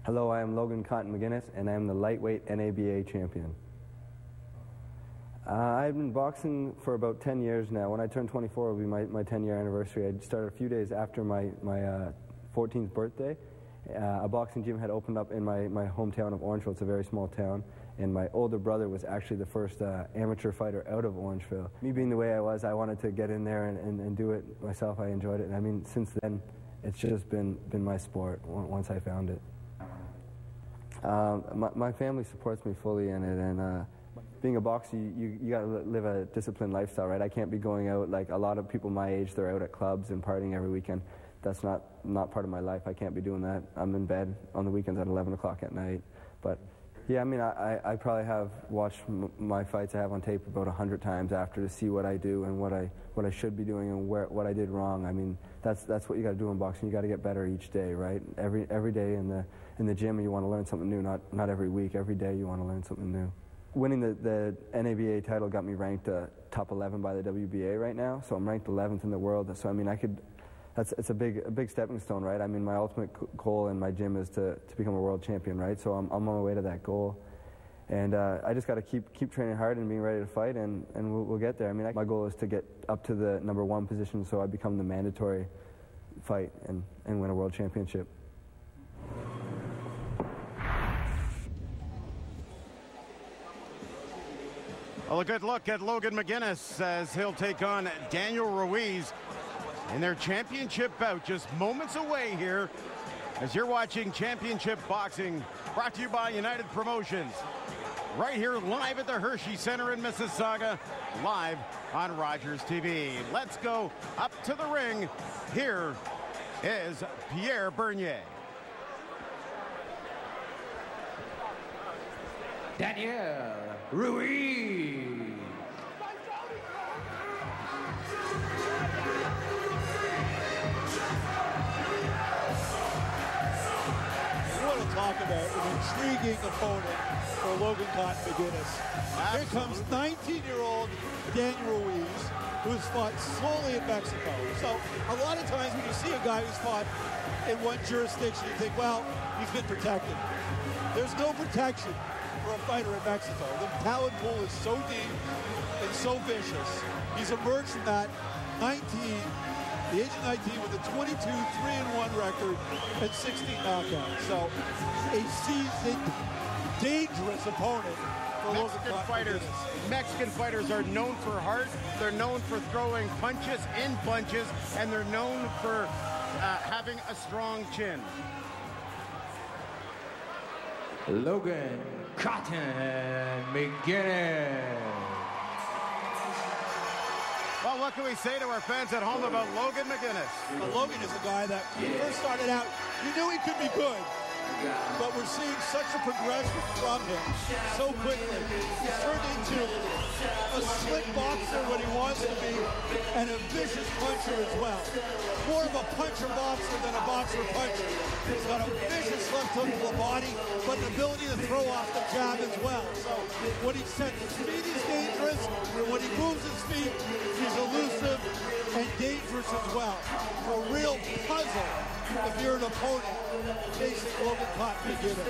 Hello, I am Logan McGuinness, and I am the lightweight NABA champion. I've been boxing for about 10 years now. When I turn 24, it will be my 10-year anniversary. I started a few days after my 14th birthday. A boxing gym had opened up in my hometown of Orangeville. It's a very small town, and my older brother was actually the first amateur fighter out of Orangeville. Me being the way I was, I wanted to get in there and do it myself. I enjoyed it, and I mean, since then, it's just been my sport once I found it. My family supports me fully in it, and being a boxer, you got to live a disciplined lifestyle, right? I can't be going out like a lot of people my age. They're out at clubs and partying every weekend. That's not part of my life. I can't be doing that. I'm in bed on the weekends at 11 o'clock at night. But yeah, I mean, I probably have watched my fights I have on tape about 100 times after to see what I do and what I should be doing and what I did wrong. I mean, that's what you got to do in boxing. You got to get better each day, right? Every day in the gym, you want to learn something new. Not every week. Every day, you want to learn something new. Winning the NABA title got me ranked top 11 by the WBA right now. So I'm ranked 11th in the world. So I mean, it's a big stepping stone, right? I mean, my ultimate goal in my gym is to become a world champion, right? So I'm on my way to that goal, and I just got to keep training hard and being ready to fight, and we'll get there. I mean, my goal is to get up to the #1 position, so I become the mandatory fight and win a world championship. Well, a good look at Logan McGuinness as he'll take on Daniel Ruiz in their championship bout, just moments away here as you're watching Championship Boxing, brought to you by United Promotions, right here live at the Hershey Center in Mississauga, live on Rogers TV. Let's go up to the ring. Here is Pierre Bernier. Daniel Ruiz. Talk about an intriguing opponent for Logan McGuinness. Here comes 19-year-old Daniel Ruiz, who's fought solely in Mexico. So a lot of times when you see a guy who's fought in one jurisdiction, you think, well, he's been protected. There's no protection for a fighter in Mexico. The talent pool is so deep and so vicious. He's emerged from that the age of 19 with a 22 3-1 record and 16 knockouts. So a seasoned, dangerous opponent for Logan fighters. Mexican fighters are known for heart. They're known for throwing punches in bunches, and they're known for having a strong chin. Logan McGuinness. Well, what can we say to our fans at home about Logan McGuinness? Well, Logan is a guy that, when he first started out, you knew he could be good. But we're seeing such a progression from him so quickly. He's turned into a slick boxer when he wants to be, and a vicious puncher as well. More of a puncher-boxer than a boxer-puncher. He's got a vicious left hook to the body, but an ability to throw off the jab as well. So when he sets his feet, he's dangerous, and when he moves his feet, he's elusive and dangerous as well. A real puzzle if you're an opponent facing Logan McGuinness.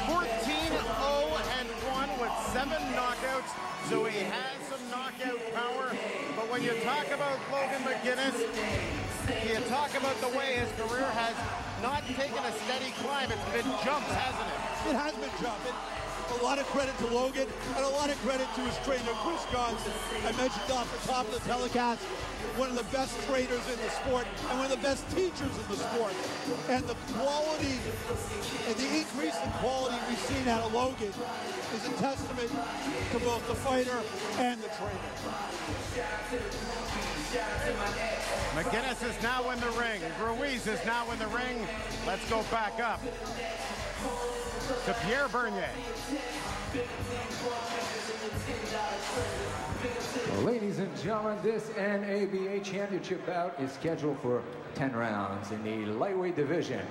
14-0-1 with 7 knockouts, so he has some knockout power. But when you talk about Logan McGuinness, you talk about the way his career has not taken a steady climb. It's been jumps, hasn't it? It has been jumping. A lot of credit to Logan, and a lot of credit to his trainer, Chris Johnson. I mentioned off the top of the telecast, one of the best trainers in the sport, and one of the best teachers in the sport. And the quality, and the increase in quality we've seen out of Logan is a testament to both the fighter and the trainer. McGuinness is now in the ring. Ruiz is now in the ring. Let's go back up to Pierre Bernier. Ladies and gentlemen, this NABA championship bout is scheduled for 10 rounds in the lightweight division.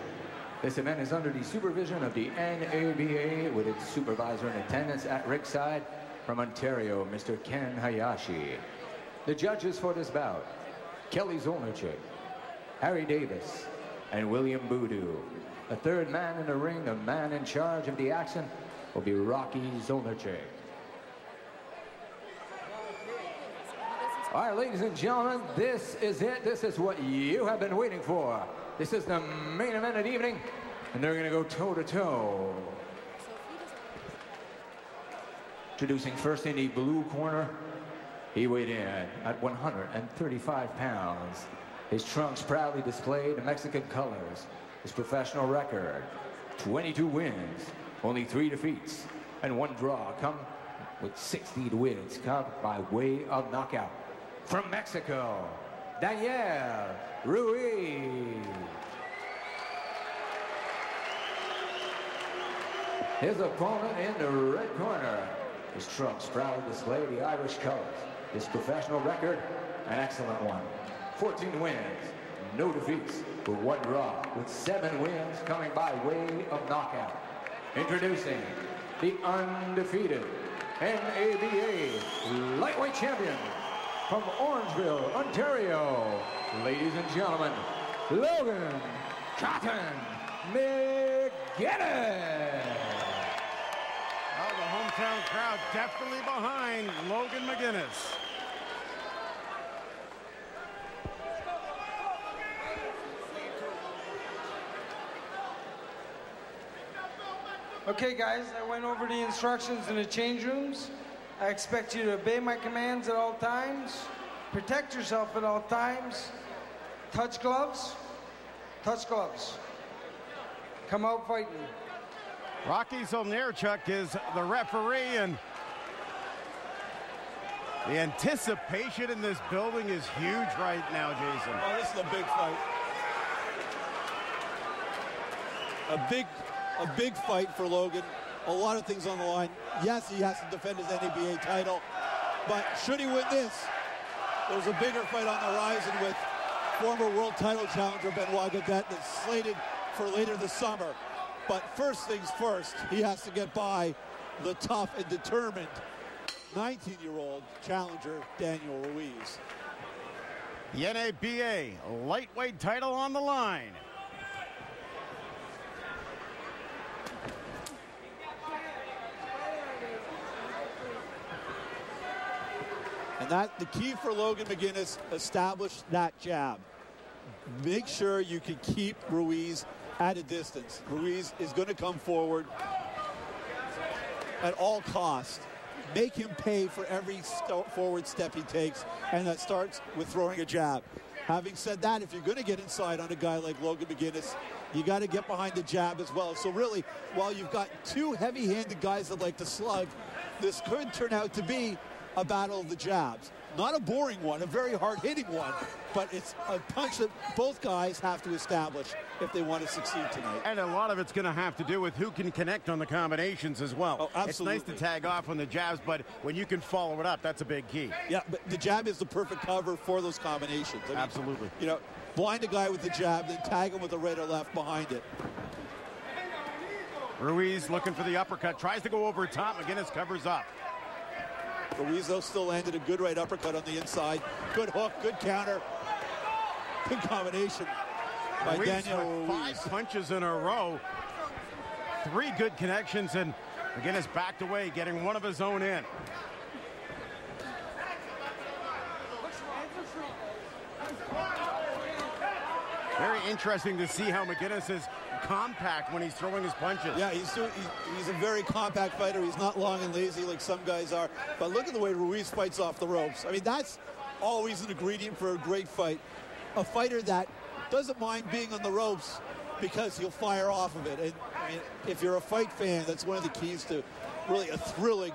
This event is under the supervision of the NABA with its supervisor in attendance at ringside from Ontario, Mr. Ken Hayashi. The judges for this bout: Kelly Zolnichik, Harry Davis, and William Boodoo. The third man in the ring, the man in charge of the action, will be Rocky Zolnerchik. All right, ladies and gentlemen, this is it. This is what you have been waiting for. This is the main event of the evening, and they're going to go toe-to-toe. Introducing first in the blue corner, he weighed in at 135 pounds. His trunks proudly display the Mexican colors. His professional record, 22 wins, only 3 defeats, and 1 draw. Come with 16 wins, come by way of knockout. From Mexico, Daniel Ruiz. His opponent in the red corner. His trunks proudly display the Irish colors. His professional record, an excellent one. 14 wins, no defeats, but 1 draw, with 7 wins coming by way of knockout. Introducing the undefeated NABA lightweight champion from Orangeville, Ontario. Ladies and gentlemen, Logan McGuinness. Oh, the hometown crowd definitely behind Logan McGuinness. Okay, guys, I went over the instructions in the change rooms. I expect you to obey my commands at all times, protect yourself at all times, touch gloves, come out fighting. Rocky Zolnerchuk is the referee, and the anticipation in this building is huge right now, Jason. Oh, this is a big fight. A big fight for Logan. A lot of things on the line. Yes, he has to defend his NABA title, but should he win this, there's a bigger fight on the horizon with former world title challenger Benoit Gadet that's slated for later this summer. But first things first, he has to get by the tough and determined 19-year-old challenger Daniel Ruiz. The NABA lightweight title on the line. And that the key for Logan McGuinness, establish that jab. Make sure you can keep Ruiz at a distance. Ruiz is going to come forward at all costs. Make him pay for every forward step he takes, and that starts with throwing a jab. Having said that, if you're going to get inside on a guy like Logan McGuinness, you got to get behind the jab as well. So really, while you've got 2 heavy-handed guys that like to slug, this could turn out to be a battle of the jabs. Not a boring one, a very hard-hitting one, but it's a punch that both guys have to establish if they want to succeed tonight. And a lot of it's going to have to do with who can connect on the combinations as well. Oh, absolutely. It's nice to tag off on the jabs, but when you can follow it up, that's a big key. Yeah, but the jab is the perfect cover for those combinations. I mean, absolutely. You know, blind a guy with the jab, then tag him with the right or left behind it. Ruiz looking for the uppercut, tries to go over top. McGuinness covers up. Ruiz, though, still landed a good right uppercut on the inside. Good hook, good counter. Good combination by Daniel Ruiz. 5 punches in a row. 3 good connections, and McGuinness backed away, getting one of his own in. Very interesting to see how McGuinness is compact when he's throwing his punches. Yeah, he's a very compact fighter. He's not long and lazy like some guys are. But look at the way Ruiz fights off the ropes. I mean, that's always an ingredient for a great fight. A fighter that doesn't mind being on the ropes because he'll fire off of it. And I mean, if you're a fight fan, that's one of the keys to really a thrilling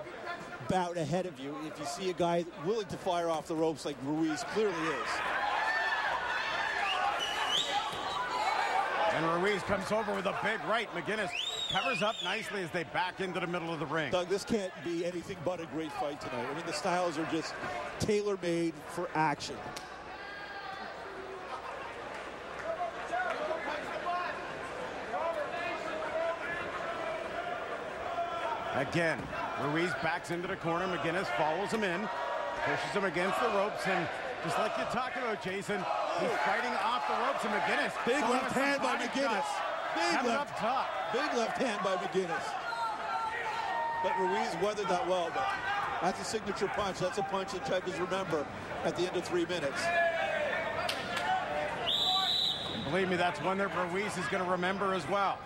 bout ahead of you. If you see a guy willing to fire off the ropes like Ruiz clearly is. And Ruiz comes over with a big right. McGuinness covers up nicely as they back into the middle of the ring. Doug, this can't be anything but a great fight tonight. I mean, the styles are just tailor-made for action. Again, Ruiz backs into the corner. McGuinness follows him in, pushes him against the ropes, and just like you talked about, Jason, He's fighting off the ropes, and McGuinness. Big left hand by McGuinness. Up top. Big left hand by McGuinness. But Ruiz weathered that well, but that's a signature punch. That's a punch that judges remember at the end of 3 minutes. And believe me, that's one that Ruiz is going to remember as well.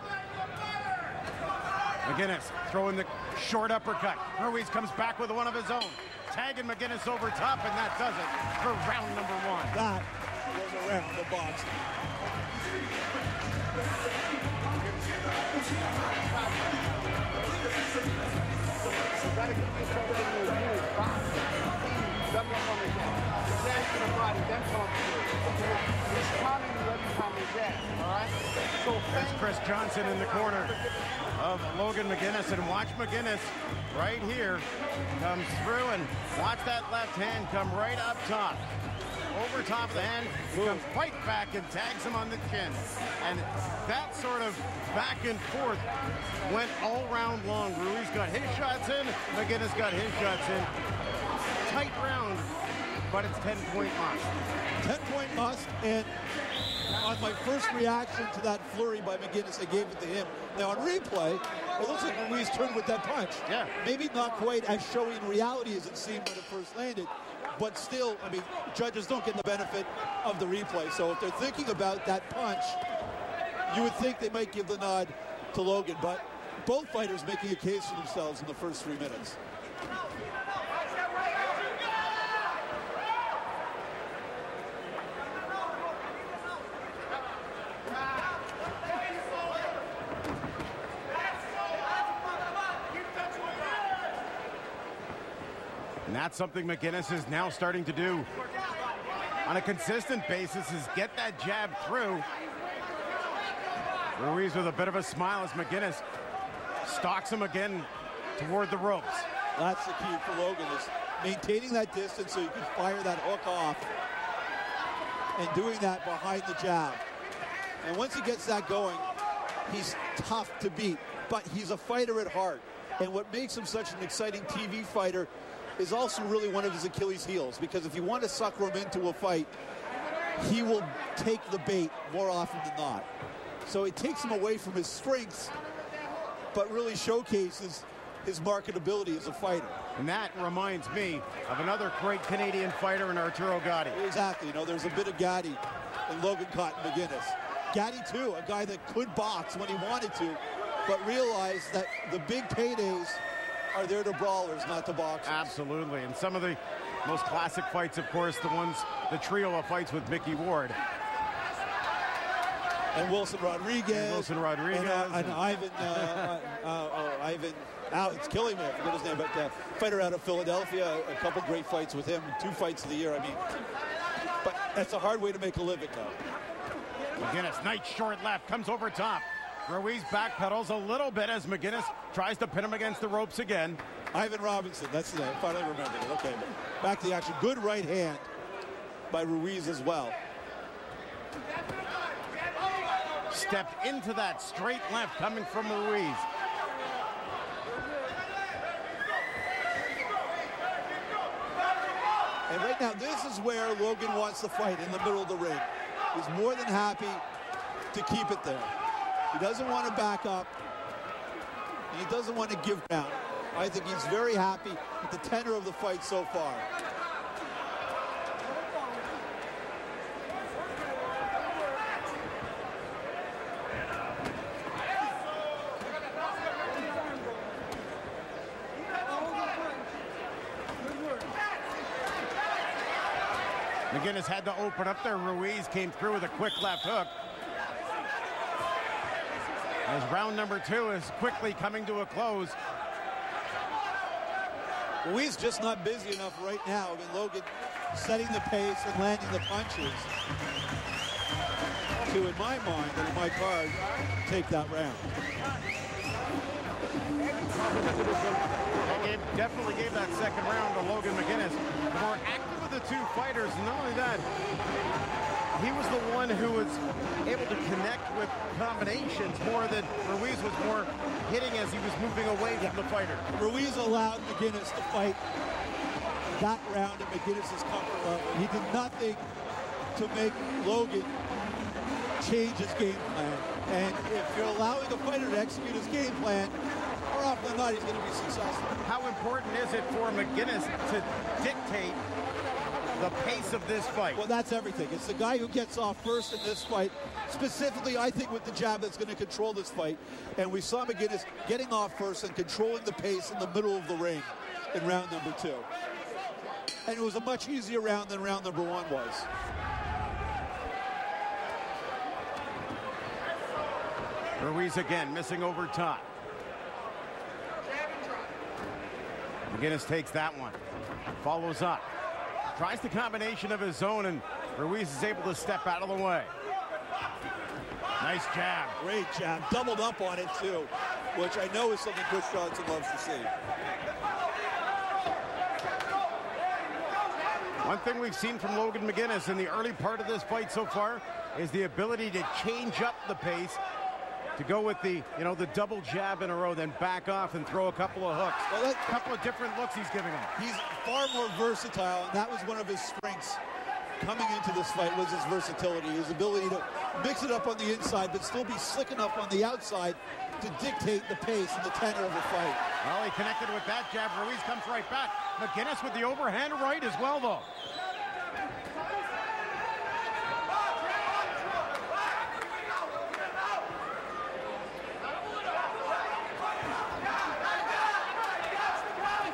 McGuinness throwing the short uppercut. Ruiz comes back with one of his own. Tagging McGuinness over top, and that does it for round number 1. That was a round of boxing. There's Chris Johnson in the corner of Logan McGuinness, and watch McGuinness right here comes through, and watch that left hand come right up top. Over top of the hand, comes right back and tags him on the chin. And that sort of back and forth went all round long. Ruiz got his shots in, McGuinness got his shots in. Tight round, but it's 10-point must. 10-point must, and on my first reaction to that flurry by McGuinness, I gave it to him. Now on replay, it looks like Ruiz turned with that punch. Yeah. Maybe not quite as showy in reality as it seemed when it first landed, but still, I mean, judges don't get the benefit of the replay. So if they're thinking about that punch, you would think they might give the nod to Logan, but both fighters making a case for themselves in the first 3 minutes. And that's something McGuinness is now starting to do on a consistent basis, is get that jab through. Ruiz with a bit of a smile as McGuinness stalks him again toward the ropes. That's the key for Logan, is maintaining that distance so you can fire that hook off, and doing that behind the jab. And once he gets that going, he's tough to beat, but he's a fighter at heart. And what makes him such an exciting TV fighter is also really one of his Achilles heels, because if you want to sucker him into a fight, he will take the bait more often than not. So it takes him away from his strengths, but really showcases his marketability as a fighter. And that reminds me of another great Canadian fighter in Arturo Gatti. Exactly. You know, there's a bit of Gatti in Logan McGuinness. Gatti, too, a guy that could box when he wanted to, but realized that the big paydays are there to brawlers, not to boxers. Absolutely. And some of the most classic fights, of course, the trio of fights with Mickey Ward. And Wilson Rodriguez. And Ivan, it's killing me, I forget his name, but fighter out of Philadelphia, a couple great fights with him, 2 fights of the year, I mean. But that's a hard way to make a living, though. McGuinness, nice short left, comes over top. Ruiz backpedals a little bit as McGuinness tries to pin him against the ropes again. Ivan Robinson, that's the name. Finally remembered it. Okay, back to the action. Good right hand by Ruiz as well. Stepped into that straight left coming from Ruiz. And right now, this is where Logan wants to fight, in the middle of the ring. He's more than happy to keep it there. He doesn't want to back up, and he doesn't want to give ground. I think he's very happy with the tenor of the fight so far. McGuinness had to open up there. Ruiz came through with a quick left hook. As round number 2 is quickly coming to a close. Ruiz just not busy enough right now. I mean, Logan setting the pace and landing the punches to, in my mind and in my card, take that round. Definitely gave that second round to Logan McGuinness. More active of the 2 fighters. Not only that, he was the one who was able to connect with combinations more than Ruiz was more hitting as he was moving away from the fighter. Ruiz allowed McGuinness to fight that round at McGuinness's comfort level. He did nothing to make Logan change his game plan. And if you're allowing a fighter to execute his game plan, more often than not, he's going to be successful. How important is it for McGuinness to dictate the pace of this fight? Well, that's everything. It's the guy who gets off first in this fight. Specifically, I think with the jab that's going to control this fight. And we saw McGuinness getting off first and controlling the pace in the middle of the ring in round number 2. And it was a much easier round than round number 1 was. Ruiz again, missing over top. McGuinness takes that one. Follows up. Tries the combination of his own, and Ruiz is able to step out of the way. Nice jab. Great jab. Doubled up on it, too, which I know is something Chris Johnson loves to see. One thing we've seen from Logan McGuinness in the early part of this fight so far is the ability to change up the pace, to go with the, the double jab in a row, then back off and throw a couple of hooks. Well, a couple of different looks he's giving him. He's far more versatile, and that was one of his strengths coming into this fight, was his versatility, his ability to mix it up on the inside, but still be slick enough on the outside to dictate the pace and the tenor of the fight. Well, he connected with that jab. Ruiz comes right back. McGuinness with the overhand right as well, though.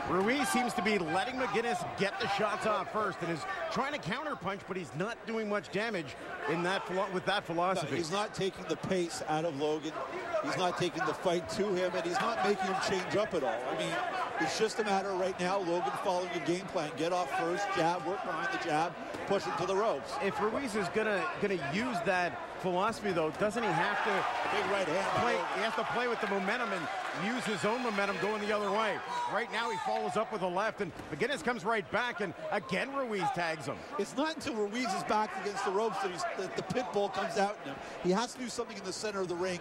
Ruiz seems to be letting McGuinness get the shots off first and is trying to counterpunch, but he's not doing much damage in that with that philosophy. No, he's not taking the pace out of Logan. He's not taking the fight to him, and he's not making him change up at all. I mean, it's just a matter right now, Logan following a game plan. Get off first, jab, work behind the jab, push him to the ropes. If Ruiz is gonna use that philosophy, though, doesn't he have to big right hand he has to play with the momentum and use his own momentum going the other way. Right now he follows up with a left, and McGuinness comes right back, and again Ruiz tags him. It's not until Ruiz is back against the ropes that the pit bull comes out in him. He has to do something in the center of the ring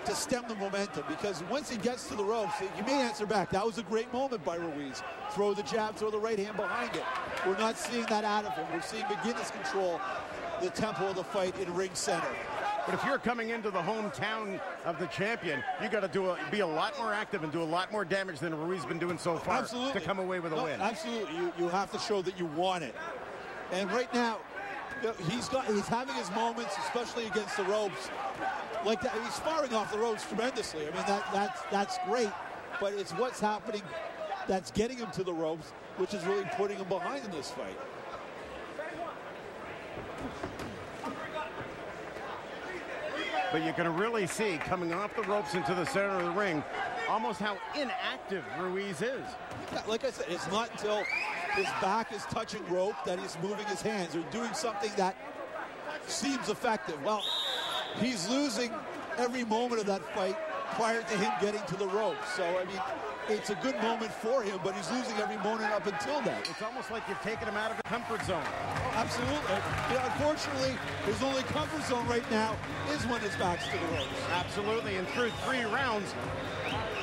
to stem the momentum, because once he gets to the ropes, you may answer back. That was a great moment by Ruiz. Throw the jab, throw the right hand behind it. We're not seeing that out of him. We're seeing McGuinness control the tempo of the fight in ring center. But if you're coming into the hometown of the champion, you got to be a lot more active and do a lot more damage than Ruiz has been doing so far. Absolutely. To come away with a win. Absolutely. You have to show that you want it. And right now, he's having his moments, especially against the ropes. Like that, he's firing off the ropes tremendously. I mean, that's great, but it's what's happening that's getting him to the ropes, which is really putting him behind in this fight. But you can really see, coming off the ropes into the center of the ring, almost how inactive Ruiz is. Yeah, like I said, it's not until his back is touching rope that he's moving his hands or doing something that seems effective. Well, he's losing every moment of that fight prior to him getting to the ropes. So, I mean, it's a good moment for him, but he's losing every moment up until then. It's almost like you've taken him out of the comfort zone. Absolutely. Yeah, unfortunately, his only comfort zone right now is when his back's to the ropes. Absolutely, and through 3 rounds,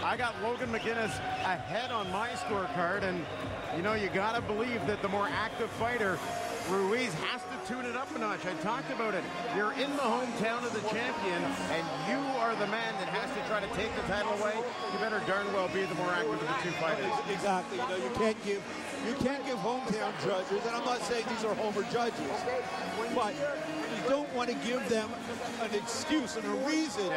I got Logan McGuinness ahead on my scorecard, and you gotta believe that the more active fighter, Ruiz, has to tune it up a notch. I talked about it. You're in the hometown of the champion, and you are the man that has to try to take the title away. You better darn well be the more active of the 2 fighters. Exactly. You can't give hometown judges, and I'm not saying these are homer judges, but you don't want to give them an excuse and a reason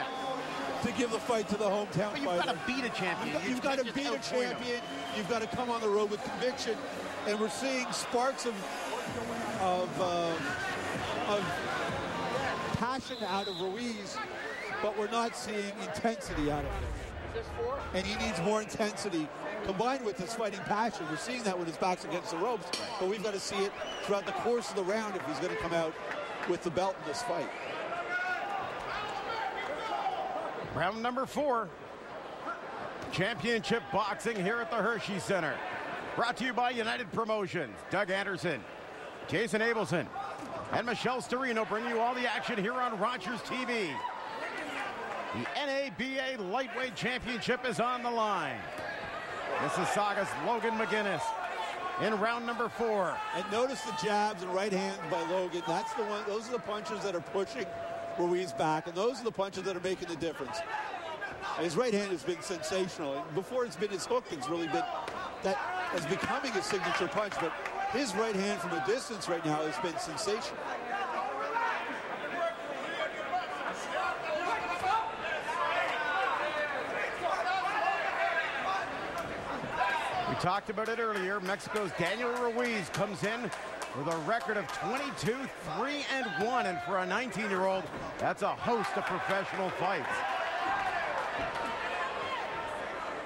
to give the fight to the hometown fighter. You've got to beat a champion. You've got to beat a champion. You've got to come on the road with conviction, and we're seeing sparks of passion out of Ruiz, but we're not seeing intensity out of him. And he needs more intensity combined with his fighting passion. We're seeing that when his back's against the ropes, but we've got to see it throughout the course of the round if he's going to come out with the belt in this fight. Round number 4. Championship boxing here at the Hershey Center. Brought to you by United Promotions. Doug Anderson, Jason Abelson, and Michelle Storino bring you all the action here on Rogers TV. The NABA Lightweight Championship is on the line. Mississauga's Logan McGuinness in round number 4. And notice the jabs and right hands by Logan. That's the one. Those are the punches that are pushing Ruiz back, and those are the punches that are making the difference. His right hand has been sensational. Before, it's been his hook that's really been that is becoming his signature punch, but his right hand from a distance right now has been sensational. We talked about it earlier. Mexico's Daniel Ruiz comes in with a record of 22-3-1, and for a 19-year-old, that's a host of professional fights.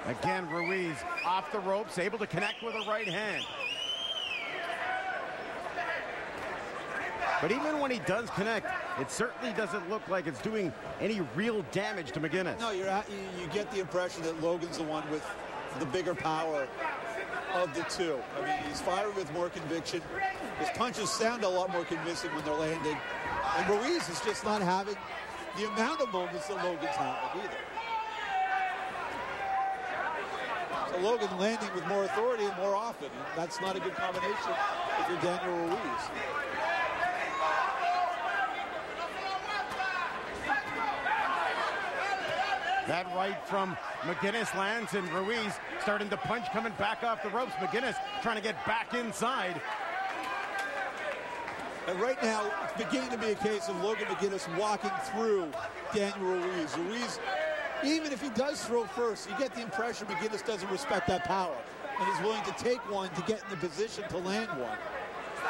Again, Ruiz off the ropes, able to connect with a right hand. But even when he does connect, it certainly doesn't look like it's doing any real damage to McGuinness. No, you get the impression that Logan's the one with the bigger power of the two. I mean, he's firing with more conviction. His punches sound a lot more convincing when they're landing. And Ruiz is just not having the amount of moments that Logan's having either. So Logan landing with more authority and more often. And that's not a good combination if you're Daniel Ruiz. That right from McGuinness lands, and Ruiz starting to punch, coming back off the ropes. McGuinness trying to get back inside. And right now, it's beginning to be a case of Logan McGuinness walking through Daniel Ruiz. Ruiz, even if he does throw first, you get the impression McGuinness doesn't respect that power and is willing to take one to get in the position to land one.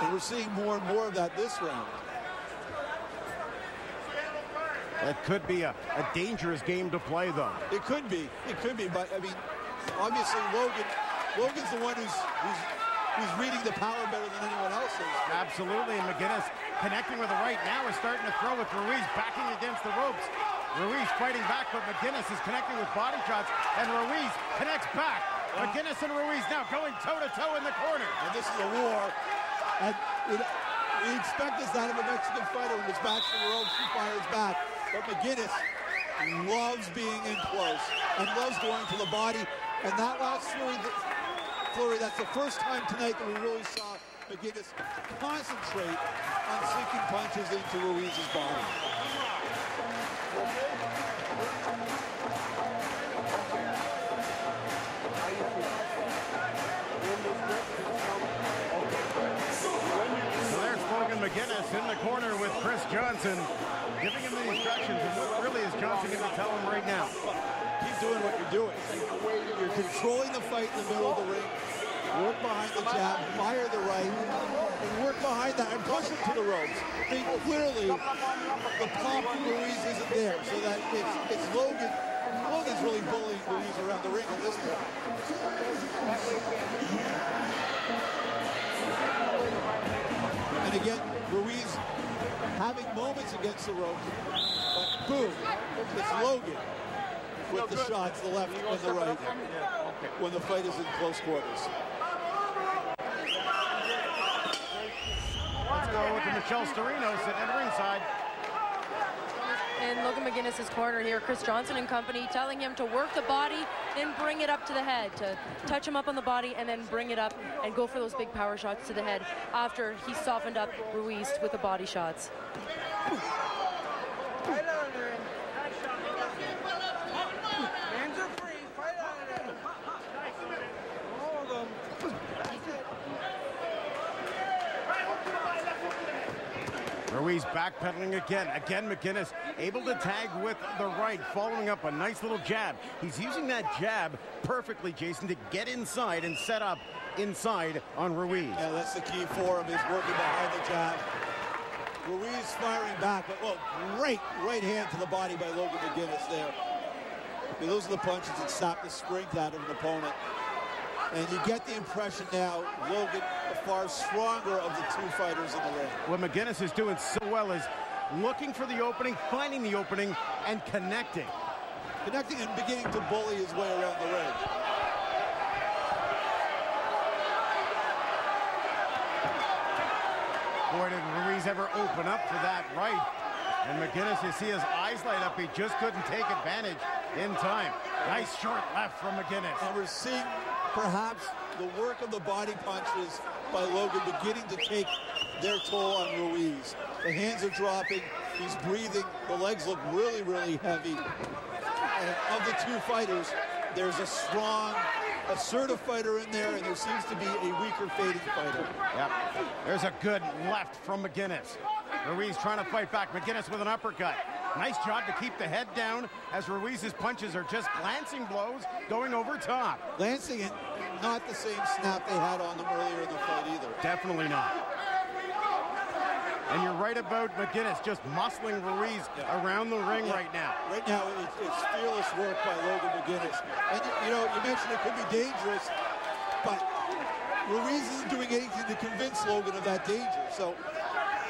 And we're seeing more and more of that this round. That could be a dangerous game to play, though. It could be, but I mean, obviously Logan's the one who's reading the power better than anyone else is. Absolutely, and McGuinness connecting with the right now is starting to throw with Ruiz backing against the ropes. Ruiz fighting back, but McGuinness is connecting with body shots, and Ruiz connects back. McGuinness and Ruiz now going toe-to-toe in the corner. And this is a war, and we expect this out of a Mexican fighter. When his back's to the ropes, he fires back. But McGuinness loves being in close and loves going to the body. And that last flurry, that's the first time tonight that we really saw McGuinness concentrate on sinking punches into Ruiz's body. So there's Logan McGuinness in the corner with Chris Johnson, giving him the instructions. And what really is Johnson going to tell him right now? Keep doing what you're doing. You're controlling the fight in the middle of the ring. Work behind the jab, fire the right, and work behind that and push him to the ropes. I mean, clearly, the pop from Ruiz isn't there, so that it's Logan. Logan's really bullying Ruiz around the ring at this point. And again, Ruiz having moments against the ropes, but boom, it's Logan with the shots, the left and the right, when the fight is in close quarters. Let's go with the Michelle Storino sitting at ringside. In Logan McGuinness' corner here, Chris Johnson and company telling him to work the body, then bring it up to the head, to touch him up on the body and then bring it up and go for those big power shots to the head after he softened up Ruiz with the body shots. Ruiz backpedaling again. Again, McGuinness able to tag with the right, following up a nice little jab. He's using that jab perfectly, Jason, to get inside and set up inside on Ruiz. Yeah, that's the key for him, is working behind the jab. Ruiz firing back, but well, great right hand to the body by Logan McGuinness there. I mean, those are the punches that stop the strength out of an opponent. And you get the impression now, Logan, the far stronger of the two fighters in the ring. What McGuinness is doing so well is looking for the opening, finding the opening, and connecting. Connecting and beginning to bully his way around the ring. Boy, did Ruiz ever open up for that right. And McGuinness, you see his eyes light up. He just couldn't take advantage in time. Nice short left from McGuinness. And we're seeing perhaps the work of the body punches by Logan beginning to take their toll on Ruiz. The hands are dropping, he's breathing, the legs look really, really heavy. And of the two fighters, there's a strong, assertive fighter in there, and there seems to be a weaker fading fighter. Yep. There's a good left from McGuinness. Ruiz trying to fight back. McGuinness with an uppercut. Nice job to keep the head down as Ruiz's punches are just glancing blows going over top. Glancing and not the same snap they had on them earlier in the fight either. Definitely not. And you're right about McGuinness just muscling Ruiz around the ring right now. Right now, it's fearless work by Logan McGuinness. And, you know, you mentioned it could be dangerous, but Ruiz isn't doing anything to convince Logan of that danger. So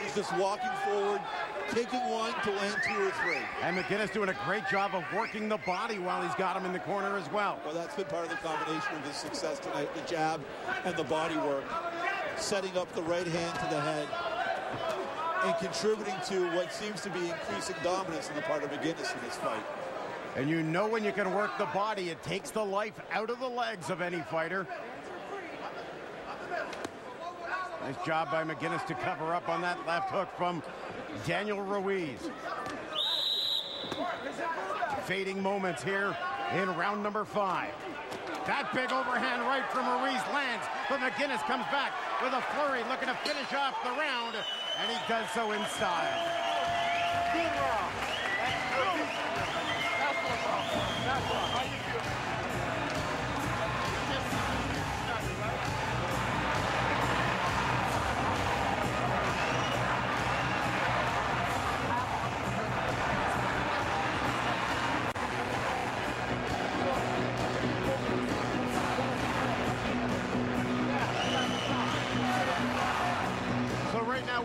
he's just walking forward, taking one to land 2 or 3. And McGuinness doing a great job of working the body while he's got him in the corner as well. Well, that's been part of the combination of his success tonight, the jab and the body work. Setting up the right hand to the head and contributing to what seems to be increasing dominance on the part of McGuinness in this fight. And you know when you can work the body, it takes the life out of the legs of any fighter. Nice job by McGuinness to cover up on that left hook from Daniel Ruiz. Fading moments here in round number 5. That big overhand right from Ruiz lands, but McGuinness comes back with a flurry, looking to finish off the round, and he does so in style.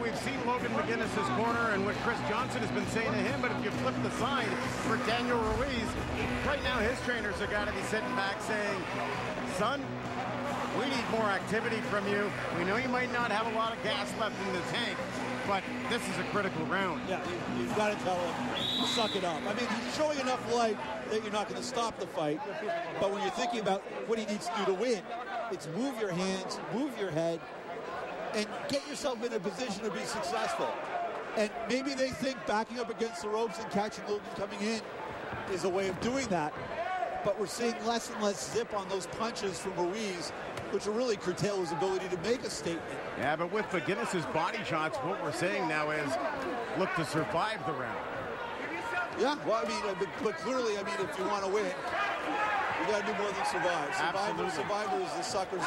We've seen Logan McGuinness's corner and what Chris Johnson has been saying to him, but if you flip the side for Daniel Ruiz, right now his trainers are got to be sitting back saying, son, we need more activity from you. We know you might not have a lot of gas left in the tank, but this is a critical round. Yeah, you've got to tell him, suck it up. I mean, he's showing enough life that you're not going to stop the fight, but when you're thinking about what he needs to do to win, it's move your hands, move your head, and get yourself in a position to be successful. And maybe they think backing up against the ropes and catching Logan coming in is a way of doing that. But we're seeing less and less zip on those punches from Ruiz, which will really curtail his ability to make a statement. Yeah, but with McGuinness's body shots, what we're saying now is look to survive the round. Yeah, well, I mean, but clearly, I mean, if you want to win, you got to do more than survive. Survivor is the sucker's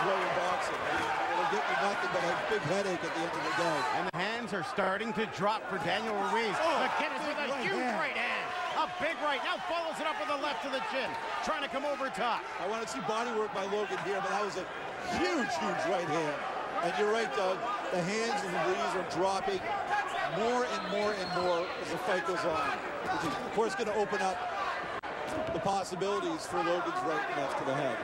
way in boxing. I mean, it'll get you nothing but a big headache at the end of the day. And the hands are starting to drop for Daniel Ruiz. McGuinness with a huge right hand. A big right. Now follows it up with a left to the chin. Trying to come over top. I want to see body work by Logan here, but that was a huge, huge right hand. And you're right, Doug. The hands of Ruiz are dropping more and more and more as the fight goes on. Which is, of course, going to open up the possibilities for Logan's right and left to the head.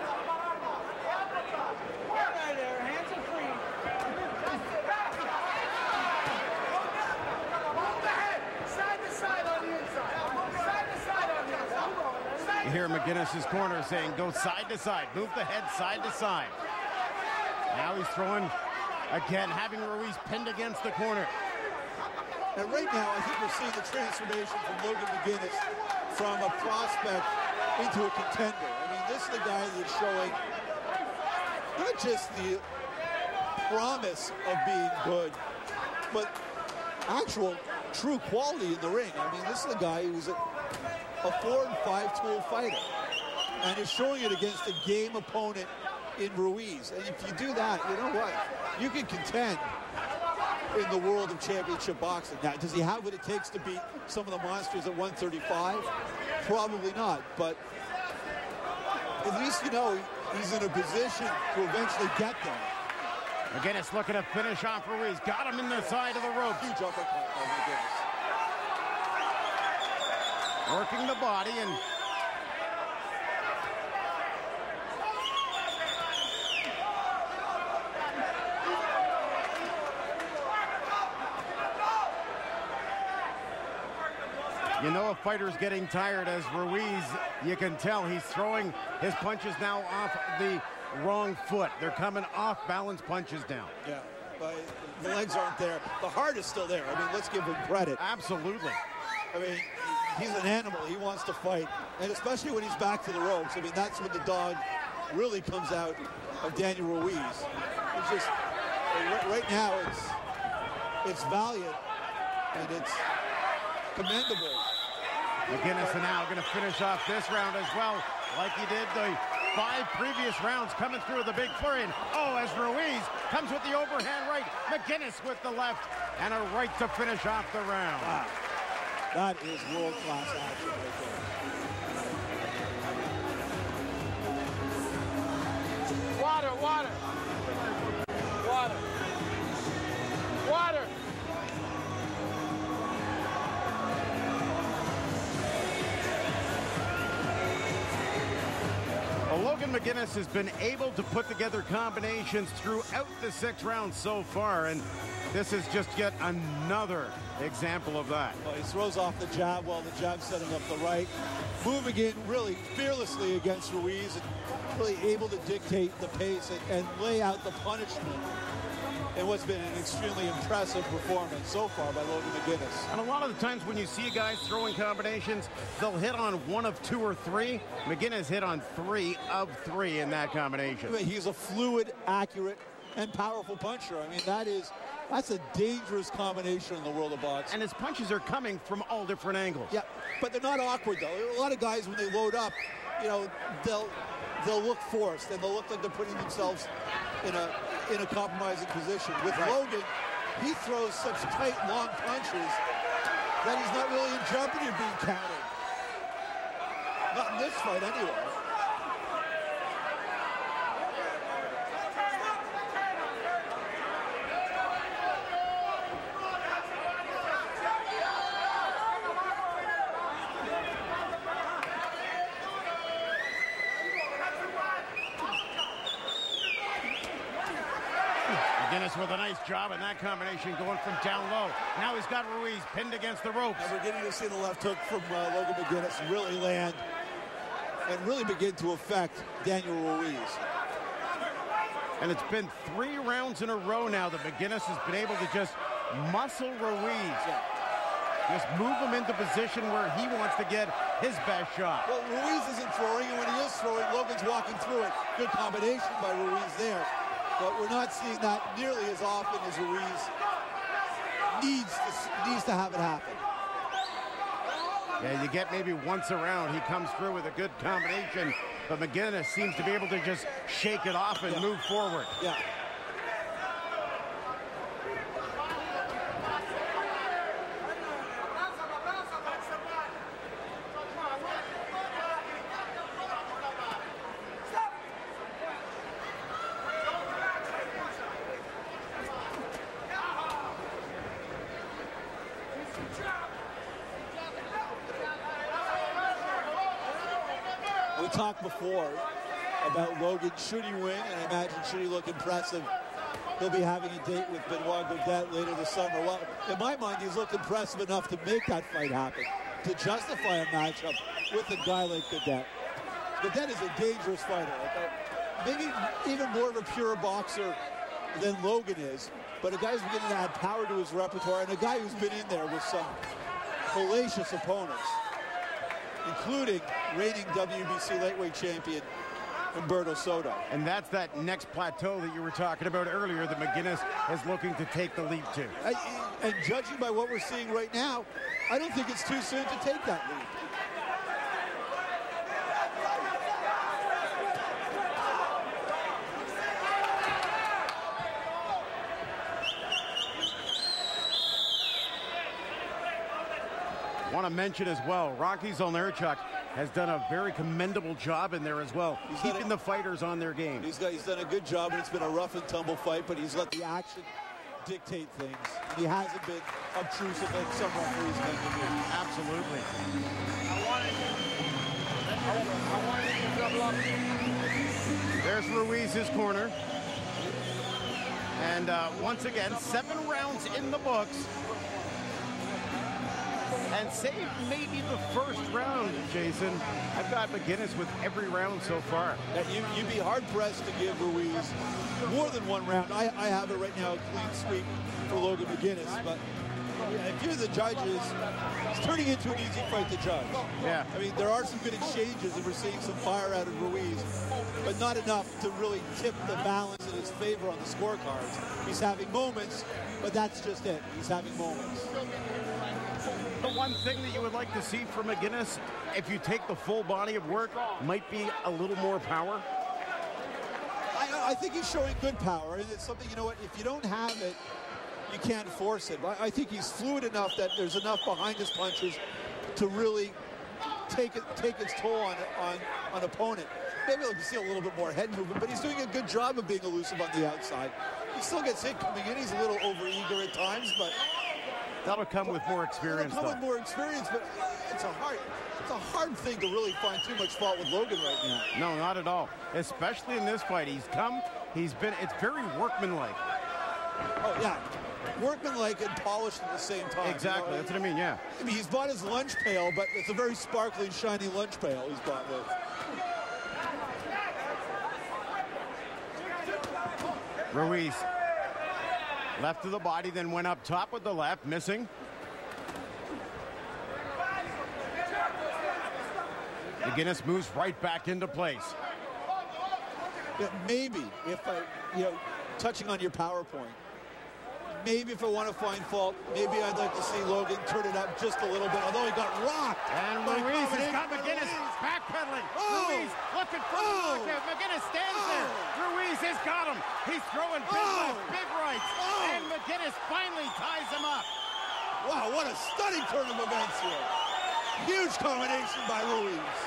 You hear McGuinness's corner saying, go side to side, move the head side to side. Now he's throwing again, having Ruiz pinned against the corner. And right now, I think we're seeing the transformation from Logan McGuinness from a prospect into a contender. I mean, this is the guy that's showing not just the promise of being good, but actual true quality in the ring. I mean, this is the guy who's a 4- and 5-tool fighter, and is showing it against a game opponent in Ruiz. And if you do that, you know what? You can contend in the world of championship boxing. Now, does he have what it takes to beat some of the monsters at 135? Probably not, but at least you know he's in a position to eventually get there. McGuinness looking to finish off Ruiz. Got him in the side of the rope. Huge uppercut by McGuinness. Working the body and You know a fighter's getting tired as Ruiz, you can tell he's throwing his punches now off the wrong foot. They're coming off balance punches down. Yeah, but the legs aren't there. The heart is still there. I mean, let's give him credit. Absolutely. I mean, he's an animal. He wants to fight. And especially when he's back to the ropes. I mean, that's when the dog really comes out of Daniel Ruiz. It's just, right now, it's valiant and it's commendable. McGuinness now going to finish off this round as well, like he did the 5 previous rounds, coming through with a big flurry. And as Ruiz comes with the overhand right, McGuinness with the left, and a right to finish off the round. Wow. That is world-class action right there. Water, water. Water. Water. Well, Logan McGuinness has been able to put together combinations throughout the 6 rounds so far, and this is just yet another example of that. Well, he throws off the jab while the jab's setting up the right. Moving in really fearlessly against Ruiz and really able to dictate the pace and lay out the punishment in what's been an extremely impressive performance so far by Logan McGuinness. And a lot of the times when you see guys throwing combinations, they'll hit on 1 of 2 or 3. McGuinness hit on 3 of 3 in that combination. I mean, he's a fluid, accurate, and powerful puncher. I mean, that's a dangerous combination in the world of boxing. And his punches are coming from all different angles. Yeah, but they're not awkward, though. A lot of guys, when they load up, you know, they'll look forced, and they'll look like they're putting themselves in a compromising position. With Logan, he throws such tight, long punches that he's not really in jeopardy of being counted. Not in this fight, anyway. McGuinness with a nice job in that combination, going from down low. Now he's got Ruiz pinned against the ropes. And we're getting to see the left hook from Logan McGuinness really land and really begin to affect Daniel Ruiz. And it's been 3 rounds in a row now that McGuinness has been able to just muscle Ruiz. Just move him into position where he wants to get his best shot. Well, Ruiz isn't throwing, and when he is throwing, Logan's walking through it. Good combination by Ruiz there. But we're not seeing that nearly as often as Ruiz needs to have it happen. Yeah, you get maybe once around, he comes through with a good combination, but McGuinness seems to be able to just shake it off and move forward. Yeah. We talked before about Logan, should he win, and I imagine should he look impressive, he'll be having a date with Benoit Godet later this summer. Well, in my mind, he's looked impressive enough to make that fight happen, to justify a matchup with a guy like Godet. Godet is a dangerous fighter, maybe even more of a pure boxer than Logan is, but a guy who's beginning to add power to his repertoire, and a guy who's been in there with some hellacious opponents, including reigning WBC lightweight champion Humberto Soto. And that's that next plateau that you were talking about earlier that McGuinness is looking to take the leap to. And judging by what we're seeing right now, I don't think it's too soon to take that leap. Want to mention as well, Rocky Zolnarchuk has done a very commendable job in there as well, keeping the fighters on their game. He's done a good job, and it's been a rough and tumble fight, but he's let the action dictate things. He hasn't been obtrusive like some referees tend to do. Absolutely. There's Ruiz's corner. And once again, 7 rounds in the books. and save maybe the first round, Jason. I've got McGuinness with every round so far. Yeah, you'd be hard-pressed to give Ruiz more than one round. I have it right now, a clean sweep for Logan McGuinness, but if you're the judges, it's turning into an easy fight to judge. Yeah. I mean, there are some good exchanges, and we're seeing some fire out of Ruiz, but not enough to really tip the balance in his favor on the scorecards. He's having moments, but that's just it. He's having moments. The one thing that you would like to see from McGuinness, if you take the full body of work, might be a little more power. I think he's showing good power, and it's something, you know what, if you don't have it, you can't force it. I think he's fluid enough that there's enough behind his punches to really take its toll on opponent. Maybe we'll see a little bit more head movement, but he's doing a good job of being elusive on the outside. He still gets hit coming in. He's a little overeager at times, but that'll come with more experience. That'll come with more experience, but it's a hard thing to really find too much fault with Logan right now. No, not at all. Especially in this fight, it's very workmanlike. Oh yeah. Workmanlike and polished at the same time. Exactly, you know? That's what I mean, yeah. I mean, he's bought his lunch pail, but it's a very sparkly, shiny lunch pail he's bought with. Ruiz, left to the body, then went up top with the left, missing. McGuinness moves right back into place. Yeah, maybe, if touching on your PowerPoint, maybe if I want to find fault, maybe I'd like to see Logan turn it up just a little bit, although he got rocked. And Ruiz has got McGuinness backpedaling. Ruiz looking for the knockout. McGuinness stands there. Ruiz has got him. He's throwing big left, big rights. And McGuinness finally ties him up. Wow, what a stunning turn of events here. Huge combination by Ruiz.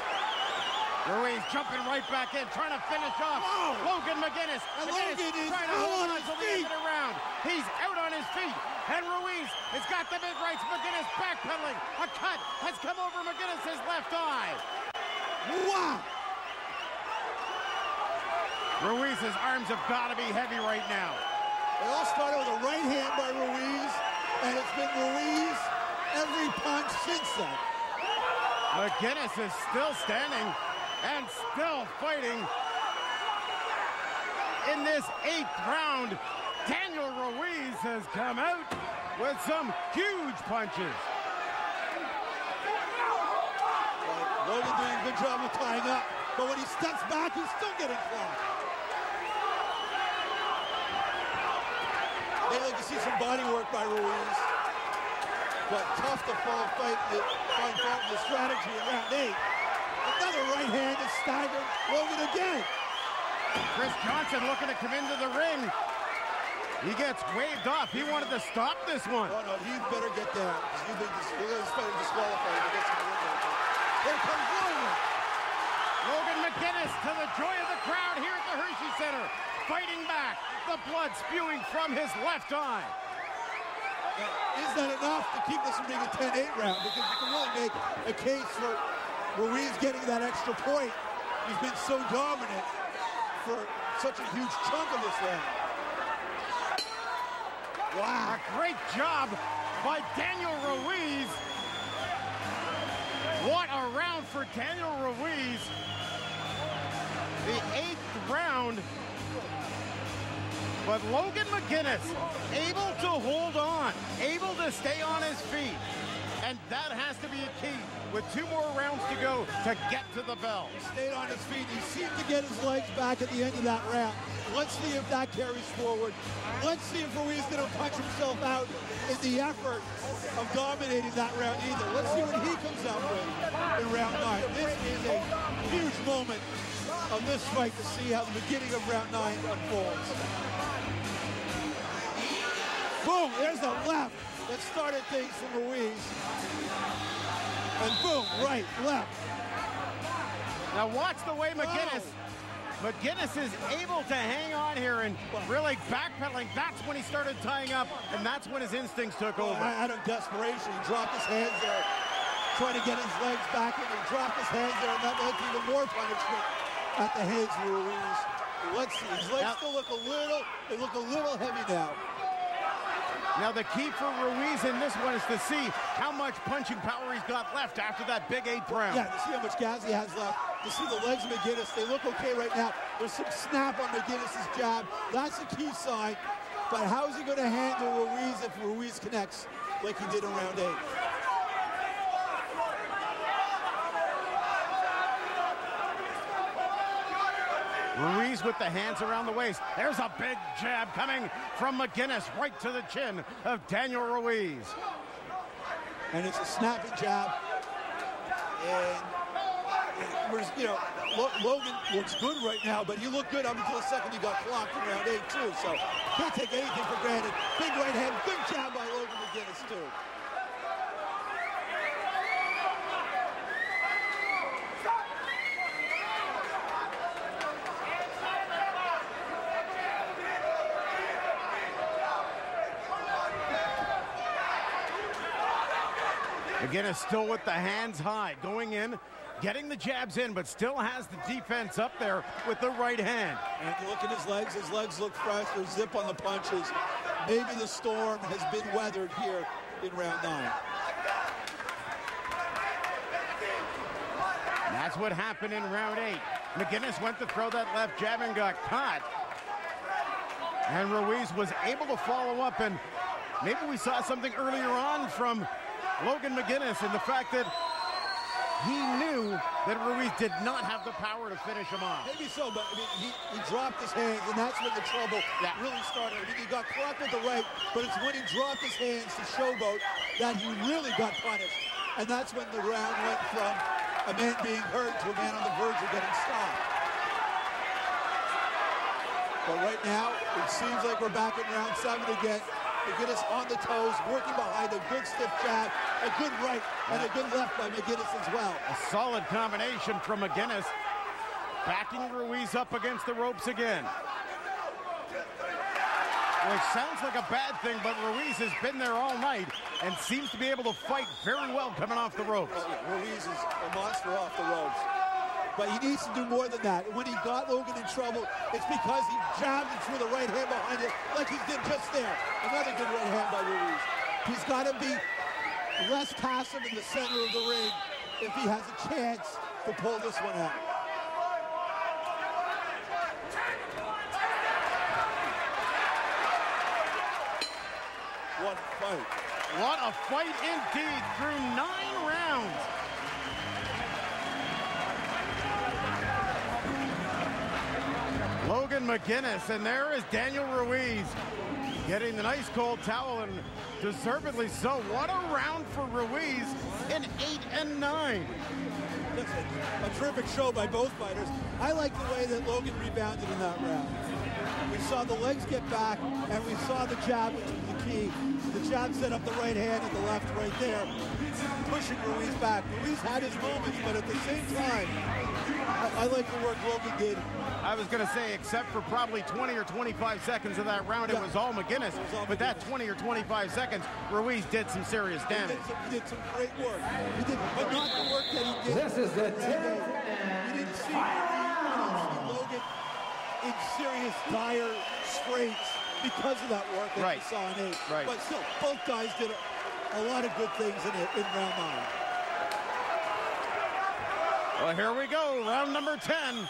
Ruiz jumping right back in, trying to finish off Logan McGuinness. And Logan is trying to hold on until the end of the round. He's out on his feet. And Ruiz has got the big rights. McGuinness backpedaling. A cut has come over McGuinness's left eye. Wow. Ruiz's arms have got to be heavy right now. It all started with a right hand by Ruiz, and it's been Ruiz every punch since then. McGuinness is still standing and still fighting. In this 8th round, Daniel Ruiz has come out with some huge punches. Logan doing a good job of tying up, but when he steps back, he's still getting clocked. They'd like to see some body work by Ruiz, but tough to find fault in the strategy in round 8. Another right hand is staggered Logan again. Chris Johnson looking to come into the ring. He gets waved off. He wanted to stop this one. Oh, no, he better get down. He's better disqualified if he gets in the ring. Here comes Logan. Logan McGuinness, to the joy of the crowd here at the Hershey Center, fighting back. The blood spewing from his left eye. Now, is that enough to keep this from being a 10-8 round? Because you can really make a case for Ruiz getting that extra point. He's been so dominant for such a huge chunk of this round. Wow. A great job by Daniel Ruiz. What a round for Daniel Ruiz. The 8th round. But Logan McGuinness able to hold on, able to stay on his feet. And that has to be a key with 2 more rounds to go to get to the bell. He stayed on his feet. He seemed to get his legs back at the end of that round. Let's see if that carries forward. Let's see if Ruiz is going to punch himself out in the effort of dominating that round either. Let's see what he comes out with in round 9. This is a huge moment of this fight to see how the beginning of round 9 unfolds. Boom, there's the left that started things for Ruiz. And boom, right, left. Now watch the way McGuinness is able to hang on here and really backpedaling. That's when he started tying up, and that's when his instincts took over. Out of desperation, he dropped his hands there, trying to get his legs back in. He dropped his hands there, and that led to even more punishment at the hands of Ruiz. Let's see, his legs still look a little heavy now. Now the key for Ruiz in this one is to see how much punching power he's got left after that big 8th round. Yeah, to see how much gas he has left. To see the legs of McGuinness, they look okay right now. There's some snap on McGuinness's jab. That's the key sign. But how is he going to handle Ruiz if Ruiz connects like he did in round 8? Ruiz with the hands around the waist. There's a big jab coming from McGuinness right to the chin of Daniel Ruiz. And it's a snapping jab. And you know, Logan looks good right now, but he looked good up until the second he got clocked in round 8 too. So can't take anything for granted. Big right hand, big jab by Logan McGuinness too. McGuinness still with the hands high, going in, getting the jabs in, but still has the defense up there with the right hand. And you look at his legs look fresh, there's zip on the punches. Maybe the storm has been weathered here in round 9. That's what happened in round 8. McGuinness went to throw that left jab and got caught. And Ruiz was able to follow up, and maybe we saw something earlier on from Logan McGuinness in the fact that he knew that Ruiz did not have the power to finish him off. Maybe so, but I mean, he dropped his hands, and that's when the trouble really started. I mean, he got caught with the right, but it's when he dropped his hands to showboat that he really got punished. And that's when the round went from a man being hurt to a man on the verge of getting stopped. But right now, it seems like we're back in round 7 again. McGuinness on the toes, working behind a good stiff jab, a good right, and a good left by McGuinness as well. A solid combination from McGuinness, backing Ruiz up against the ropes again. Which sounds like a bad thing, but Ruiz has been there all night and seems to be able to fight very well coming off the ropes. Oh, yeah, Ruiz is a monster off the ropes. But he needs to do more than that. When he got Logan in trouble, it's because he jabbed him through the right hand behind it, like he did just there. Another good right hand by Ruiz. He's got to be less passive in the center of the ring if he has a chance to pull this one out. What a fight. What a fight indeed through 9 rounds. Logan McGuinness, and there is Daniel Ruiz getting the nice cold towel, and deservedly so. What a round for Ruiz in 8 and 9. Listen, a terrific show by both fighters. I like the way that Logan rebounded in that round. We saw the legs get back, and we saw the jab, which was the key. The jab set up the right hand and the left right there, pushing Ruiz back. Ruiz had his moments, but at the same time, I like the work Logan did. I was going to say, except for probably 20 or 25 seconds of that round, it was all McGuinness. But that 20 or 25 seconds, Ruiz did some serious damage. He did some great work. He did, but not the work that he did. This is the 10th You didn't see Logan in serious, dire straits because of that work that we saw in 8. Right. But still, both guys did a lot of good things in round 9. Well, here we go, round number 10.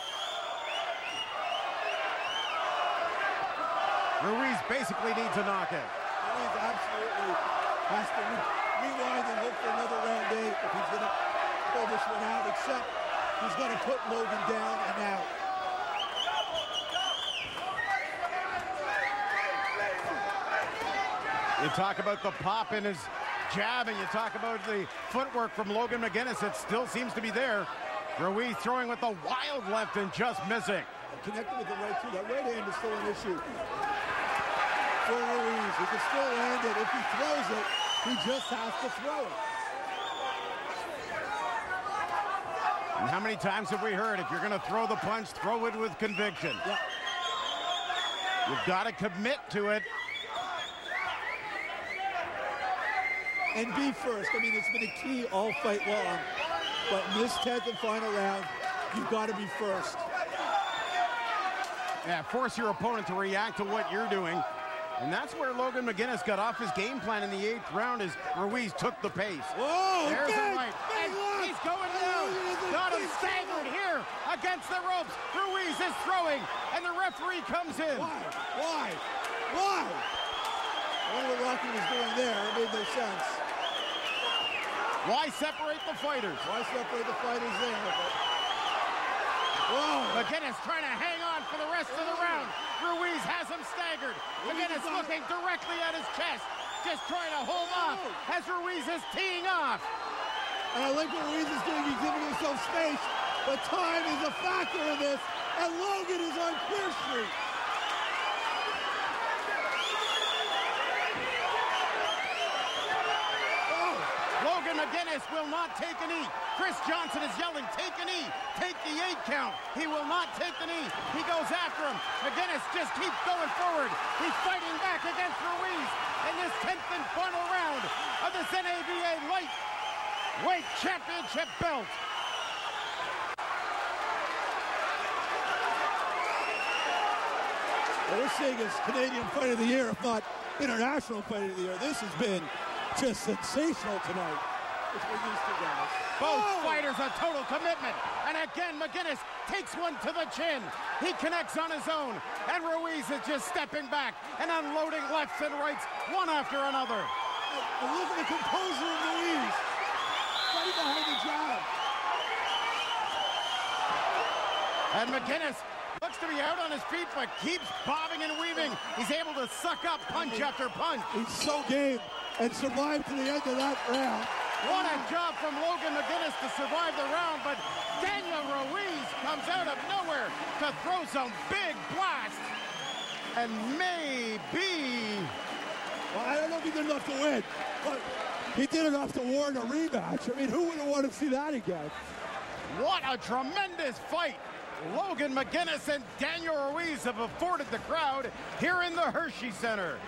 Ruiz basically needs a knockout. Ruiz absolutely has to rewind and hope for another round 8 if he's going to pull this one out, except he's going to put Logan down and out. You talk about the pop in his jab, and you talk about the footwork from Logan McGuinness. It still seems to be there. Ruiz throwing with the wild left and just missing. Connected with the right too. That right hand is still an issue for Ruiz. He can still land it. If he throws it, he just has to throw it. And how many times have we heard, if you're going to throw the punch, throw it with conviction? Yeah. You've got to commit to it. And be first. I mean, it's been a key all fight long. But in this 10th and final round, you've got to be first. Yeah, force your opponent to react to what you're doing. And that's where Logan McGuinness got off his game plan in the 8th round as Ruiz took the pace. Whoa! There's big, a right. Big And look. he's going down. Got him staggered here against the ropes. Ruiz is throwing, and the referee comes in. Why? I wonder what Rocky was doing there. It made no sense. Why separate the fighters? Why separate the fighters there? Whoa! McGuinness trying to hang on for the rest of the round. Ruiz has him staggered. McGuinness looking directly at his chest, just trying to hold off as Ruiz is teeing off. And I like what Ruiz is doing. He's giving himself space, but time is a factor in this, and Logan is on clear street. Logan McGuinness will not take a knee. Chris Johnson is yelling, take a knee, take the 8 count. He will not take the knee. He goes after him. McGuinness just keeps going forward. He's fighting back against Ruiz in this 10th and final round of this NABA Lightweight Championship belt. What we're seeing is Canadian Fight of the Year, if not International Fight of the Year. This has been just sensational tonight. It's we're used to, guys. Both fighters a total commitment. And again, McGuinness takes one to the chin. He connects on his own. And Ruiz is just stepping back and unloading lefts and rights, one after another. And look at the composure of Ruiz. Right behind the jab. And McGuinness looks to be out on his feet, but keeps bobbing and weaving. He's able to suck up punch after punch. He's so game and survived to the end of that round. What a job from Logan McGuinness to survive the round, but Daniel Ruiz comes out of nowhere to throw some big blasts. And maybe... Well, I don't know if he did enough to win, but he did enough to warrant a rematch. I mean, who wouldn't want to see that again? What a tremendous fight Logan McGuinness and Daniel Ruiz have afforded the crowd here in the Hershey Center.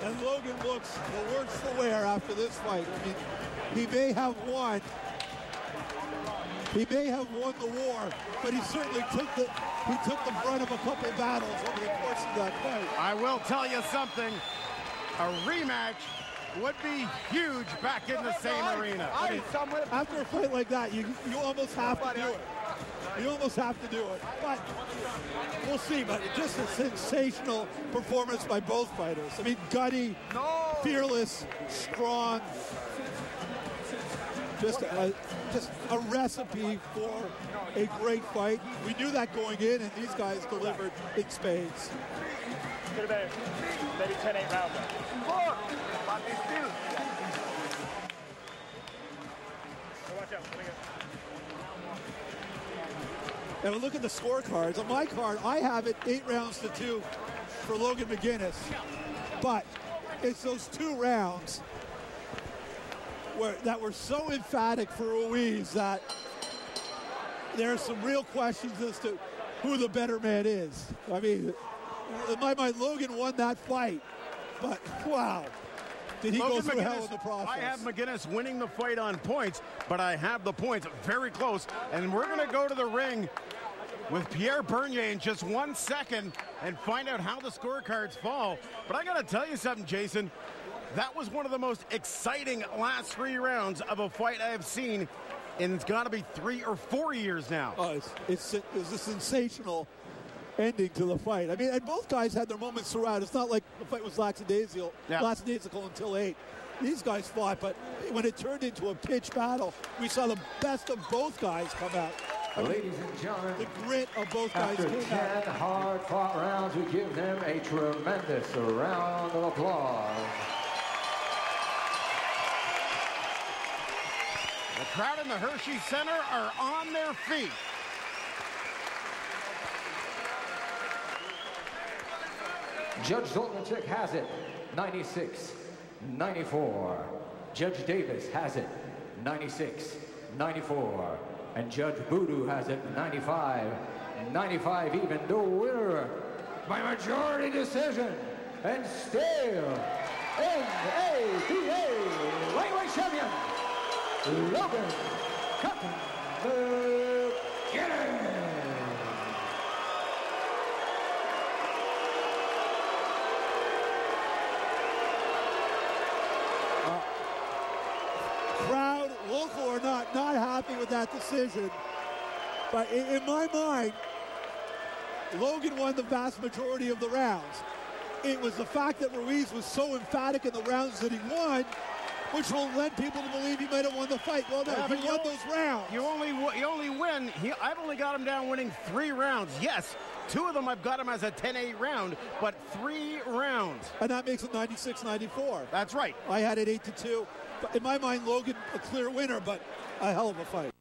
And Logan looks the worse for wear after this fight. I mean, he may have won the war, but he certainly took the brunt of a couple battles over the course of that fight. I will tell you something, a rematch would be huge back in the same arena. I mean, after a fight like that, you almost have to do it. You almost have to do it. But we'll see. But just a sensational performance by both fighters. I mean, gutty, fearless, strong. Just a recipe for a great fight. We knew that going in, and these guys delivered in spades. Could have been maybe 10-8 rounds. Watch out. And we look at the scorecards. On my card, I have it 8-2 for Logan McGuinness. But it's those 2 rounds that were so emphatic for Ruiz that there are some real questions as to who the better man is. I mean, in my mind, Logan won that fight. But, wow, did he go through hell in the process. I have McGuinness winning the fight on points, but I have the points very close. And we're going to go to the ring with Pierre Bernier in just 1 second and find out how the scorecards fall. But I got to tell you something, Jason. That was one of the most exciting last 3 rounds of a fight I have seen, and it's got to be 3 or 4 years now. Oh, it's a sensational ending to the fight. I mean, and both guys had their moments throughout. It's not like the fight was lackadaisical until 8. These guys fought, but when it turned into a pitched battle, we saw the best of both guys come out. Ladies and gentlemen, the grit of both guys after came 10 out. hard-fought rounds, we give them a tremendous round of applause. The crowd in the Hershey Center are on their feet. Judge Zoltanichuk has it, 96-94. Judge Davis has it, 96-94. And Judge Voodoo has it, 95-95 even. The winner by majority decision and still NABA lightweight champion, Logan McGuinness. not happy with that decision. But in my mind, Logan won the vast majority of the rounds. It was the fact that Ruiz was so emphatic in the rounds that he won, which will led people to believe he might have won the fight. Well, no, he won those rounds. You only win. I've only got him down winning 3 rounds. Yes, 2 of them I've got him as a 10-8 round, but 3 rounds. And that makes it 96-94. That's right. I had it 8-2. In my mind, Logan a clear winner, but a hell of a fight.